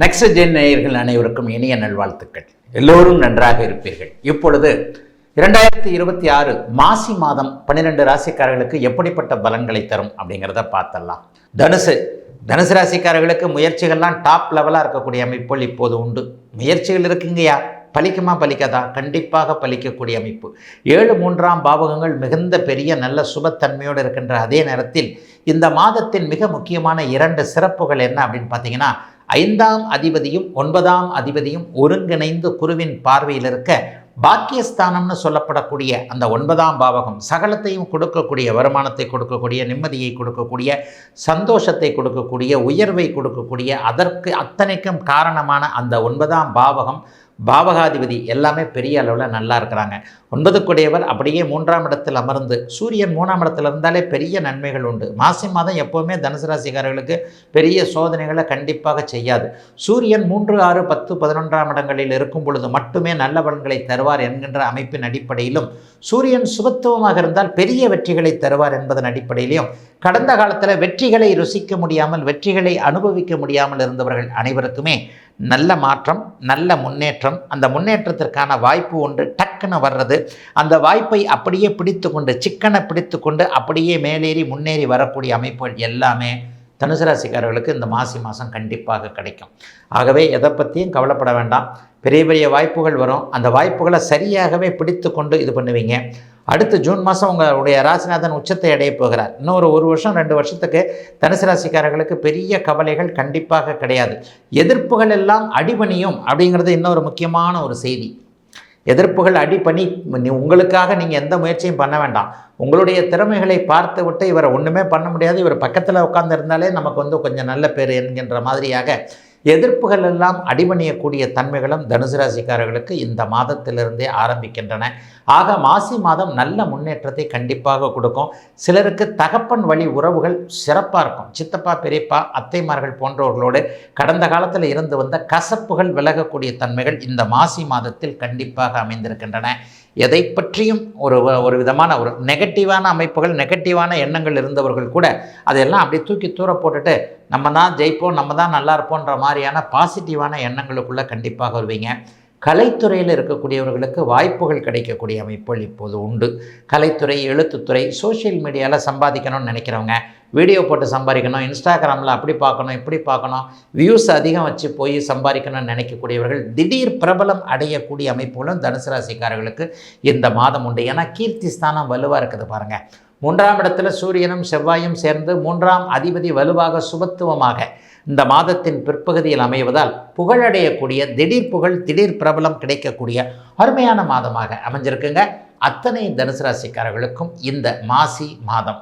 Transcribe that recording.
Next gen நேயர்கள் அனைவருக்கும் இனிய நல்வாழ்த்துக்கள். எல்லோரும் நன்றாக இருப்பீர்கள். இப்பொழுது 2026 மாசி மாதம் 12 ராசிக்காரர்களுக்கு எப்படிப்பட்ட பலன்களை தரும் அப்படிங்கிறத பார்த்தலாம். தனுசு ராசிக்காரர்களுக்கு முயற்சிகள்லாம் டாப் லெவலாக இருக்கக்கூடிய அமைப்புகள் இப்போது உண்டு. முயற்சிகள் இருக்குங்கய்யா, பலிக்குமா பலிக்காதா? கண்டிப்பாக பலிக்கக்கூடிய அமைப்பு. 7 பாவகங்கள் மிகுந்த பெரிய நல்ல சுபத்தன்மையோடு இருக்கின்ற அதே நேரத்தில் இந்த மாதத்தின் மிக முக்கியமான 2 சிறப்புகள் என்ன அப்படின்னு பார்த்தீங்கன்னா, 5ஆம் அதிபதியும் 9ஆம் அதிபதியும் ஒருங்கிணைந்து குருவின் பார்வையில் இருக்க பாக்கியஸ்தானம்னு சொல்லப்படக்கூடிய அந்த 9ஆம் பாவகம் சகலத்தையும் கொடுக்கக்கூடிய, வருமானத்தை கொடுக்கக்கூடிய, நிம்மதியை கொடுக்கக்கூடிய, சந்தோஷத்தை கொடுக்கக்கூடிய, உயர்வை கொடுக்கக்கூடிய, அதற்கு அத்தனைக்கும் காரணமான அந்த 9ஆம் பாவகம் பாவகாதிபதி எல்லாமே பெரிய அளவில் நல்லா இருக்கிறாங்க. 9க்குடையவர் அப்படியே 3ஆம் இடத்தில் அமர்ந்து, சூரியன் 3ஆம் இடத்துல இருந்தாலே பெரிய நன்மைகள் உண்டு. மாசி மாதம் எப்போவுமே தனுசு ராசிக்காரர்களுக்கு பெரிய சோதனைகளை கண்டிப்பாக செய்யாது. சூரியன் 3, 6, 10, 11ஆம் இடங்களில் இருக்கும் பொழுது மட்டுமே நல்ல பலன்களை தருவார் என்கின்ற அமைப்பின் அடிப்படையிலும், சூரியன் சுபத்துவமாக இருந்தால் பெரிய வெற்றிகளை தருவார் என்பதன் அடிப்படையிலையும், கடந்த காலத்தில் வெற்றிகளை ருசிக்க முடியாமல், வெற்றிகளை அனுபவிக்க முடியாமல் இருந்தவர்கள் அனைவருக்குமே நல்ல மாற்றம், நல்ல முன்னேற்றம், அந்த முன்னேற்றத்திற்கான வாய்ப்பு ஒன்று டக்குன்னு வர்றது, அந்த வாய்ப்பை அப்படியே பிடித்து கொண்டு, சிக்கனை பிடித்து கொண்டு அப்படியே மேலேறி முன்னேறி வரக்கூடிய அமைப்புகள் எல்லாமே தனுசு ராசிக்காரர்களுக்கு இந்த மாசி மாதம் கண்டிப்பாக கிடைக்கும். ஆகவே எதை பற்றியும் கவலைப்பட வேண்டாம். பெரிய பெரிய வாய்ப்புகள் வரும். அந்த வாய்ப்புகளை சரியாகவே பிடித்து கொண்டு இது பண்ணுவீங்க. அடுத்து ஜூன் மாதம் உங்களுடைய ராசிநாதன் உச்சத்தை அடைய போகிறார். இன்னும் ஒரு வருஷம் 2 வருஷத்துக்கு தனுசு ராசிக்காரர்களுக்கு பெரிய கவலைகள் கண்டிப்பாக கிடையாது. எதிர்ப்புகள் எல்லாம் அடிபணியும் அப்படிங்கிறது இன்னொரு முக்கியமான ஒரு செய்தி. எதிர்ப்புகள் அடிப்பணி, உங்களுக்காக நீங்கள் எந்த முயற்சியும் பண்ண வேண்டாம். உங்களுடைய திறமைகளை பார்த்து விட்டு இவரை ஒன்றுமே பண்ண முடியாது, இவர் பக்கத்தில் உட்கார்ந்துருந்தாலே நமக்கு கொஞ்சம் நல்ல பேர் என்கின்ற மாதிரியாக எதிர்ப்புகள் எல்லாம் அடிபணியக்கூடிய தன்மைகளும் தனுசு ராசிக்காரர்களுக்கு இந்த மாதத்திலிருந்தே ஆரம்பிக்கின்றன. ஆக மாசி மாதம் நல்ல முன்னேற்றத்தை கண்டிப்பாக கொடுக்கும். சிலருக்கு தகப்பன் வழி உறவுகள் சிறப்பாக இருக்கும். சித்தப்பா, பெரியப்பா, அத்தைமார்கள் போன்றவர்களோடு கடந்த காலத்தில் இருந்து வந்த கசப்புகள் விலகக்கூடிய தன்மைகள் இந்த மாசி மாதத்தில் கண்டிப்பாக அமைந்திருக்கின்றன. எதை பற்றியும் ஒரு விதமான ஒரு நெகட்டிவான அமைப்புகள், நெகட்டிவான எண்ணங்கள் இருந்தவர்கள் கூட அதையெல்லாம் அப்படி தூக்கி தூர போட்டுட்டு நம்ம தான் ஜெயிப்போம், நம்ம தான் நல்லா இருப்போன்ற மாதிரியான பாசிட்டிவான எண்ணங்களுக்குள்ளே கண்டிப்பாக வருவீங்க. கலைத்துறையில் இருக்கக்கூடியவர்களுக்கு வாய்ப்புகள் கிடைக்கக்கூடிய அமைப்புகள் இப்போது உண்டு. கலைத்துறை, எழுத்துத்துறை, சோஷியல் மீடியாவில் சம்பாதிக்கணும்னு நினைக்கிறவங்க, வீடியோ போட்டு சம்பாதிக்கணும், இன்ஸ்டாகிராமில் அப்படி பார்க்கணும், இப்படி பார்க்கணும், வியூஸ் அதிகம் வச்சு போய் சம்பாதிக்கணும்னு நினைக்கக்கூடியவர்கள் திடீர் பிரபலம் அடையக்கூடிய அமைப்புகளும் தனுசு ராசிக்காரர்களுக்கு இந்த மாதம் உண்டு. ஏன்னா கீர்த்தி ஸ்தானம் வலுவாக இருக்குது பாருங்கள். 3ஆம் இடத்துல சூரியனும் செவ்வாயும் சேர்ந்து 3ஆம் அதிபதி வலுவாக சுபத்துவமாக இந்த மாதத்தின் பிற்பகுதியில் அமைவதால் புகழடையக்கூடிய, திடீர் புகழ், திடீர் பிரபலம் கிடைக்கக்கூடிய அருமையான மாதமாக அமைஞ்சிருக்குங்க. அத்தனை தனுசு ராசிக்காரர்களுக்கும் இந்த மாசி மாதம்